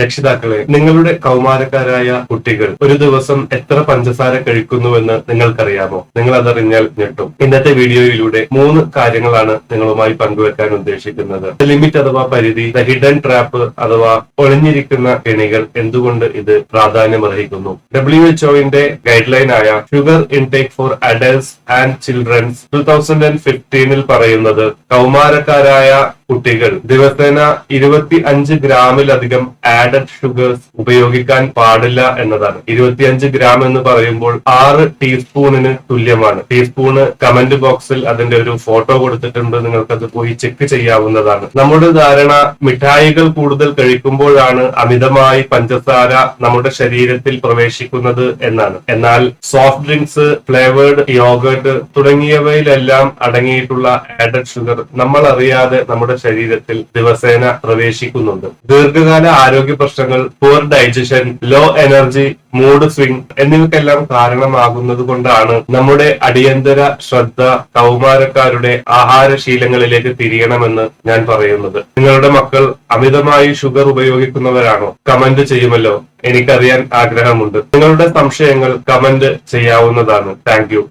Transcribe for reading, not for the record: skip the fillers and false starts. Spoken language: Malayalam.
രക്ഷിതാക്കളെ, നിങ്ങളുടെ കൗമാരക്കാരായ കുട്ടികൾ ഒരു ദിവസം എത്ര പഞ്ചസാര കഴിക്കുന്നുവെന്ന് നിങ്ങൾക്കറിയാമോ? നിങ്ങൾ അതറിഞ്ഞാൽ ഞെട്ടും. ഇന്നത്തെ വീഡിയോയിലൂടെ 3 കാര്യങ്ങളാണ് നിങ്ങളുമായി പങ്കുവെക്കാൻ ഉദ്ദേശിക്കുന്നത്. ലിമിറ്റ് അഥവാ പരിധി, ദ ഹിഡൻ ട്രാപ്പ് അഥവാ ഒളിഞ്ഞിരിക്കുന്ന കെണികൾ, എന്തുകൊണ്ട് ഇത് പ്രാധാന്യമർഹിക്കുന്നു. WHO ഗൈഡ് ലൈൻ ആയ sugar intake for adults and childrens 2015 പറയുന്നത് കൗമാരക്കാരായ കുട്ടികൾ ദിവസേന 25 ഗ്രാമിലധികം ആഡഡ് ഷുഗേഴ്സ് ഉപയോഗിക്കാൻ പാടില്ല എന്നതാണ്. 25 ഗ്രാം എന്ന് പറയുമ്പോൾ 6 ടീസ്പൂണിന് തുല്യമാണ്. ടീസ്പൂണ് കമന്റ് ബോക്സിൽ അതിന്റെ ഒരു ഫോട്ടോ കൊടുത്തിട്ടുണ്ട്, നിങ്ങൾക്കത് പോയി ചെക്ക് ചെയ്യാവുന്നതാണ്. നമ്മുടെ ധാരണ മിഠായികൾ കൂടുതൽ കഴിക്കുമ്പോഴാണ് അമിതമായി പഞ്ചസാര നമ്മുടെ ശരീരത്തിൽ പ്രവേശിക്കുന്നത് എന്നാണ്. എന്നാൽ സോഫ്റ്റ് ഡ്രിങ്ക്സ്, ഫ്ലേവേർഡ് യോഗർട്ട് തുടങ്ങിയവയിലെല്ലാം അടങ്ങിയിട്ടുള്ള ആഡഡ് ഷുഗർ നമ്മൾ അറിയാതെ നമ്മുടെ ശരീരത്തിൽ ദിവസേന പ്രവേശിക്കുന്നുണ്ട്. ദീർഘകാല ആരോഗ്യ പ്രശ്നങ്ങൾ, poor digestion, low energy, mood swing എന്നിവയ്ക്കെല്ലാം കാരണമാകുന്നത് കൊണ്ടാണ് നമ്മുടെ അടിയന്തര ശ്രദ്ധ കൗമാരക്കാരുടെ ആഹാരശീലങ്ങളിലേക്ക് തിരിയണമെന്ന് ഞാൻ പറയുന്നത്. നിങ്ങളുടെ മക്കൾ അമിതമായി ഷുഗർ ഉപയോഗിക്കുന്നവരാണോ? കമന്റ് ചെയ്യുമല്ലോ, എനിക്കറിയാൻ ആഗ്രഹമുണ്ട്. നിങ്ങളുടെ സംശയങ്ങൾ കമന്റ് ചെയ്യാവുന്നതാണ്. Thank you.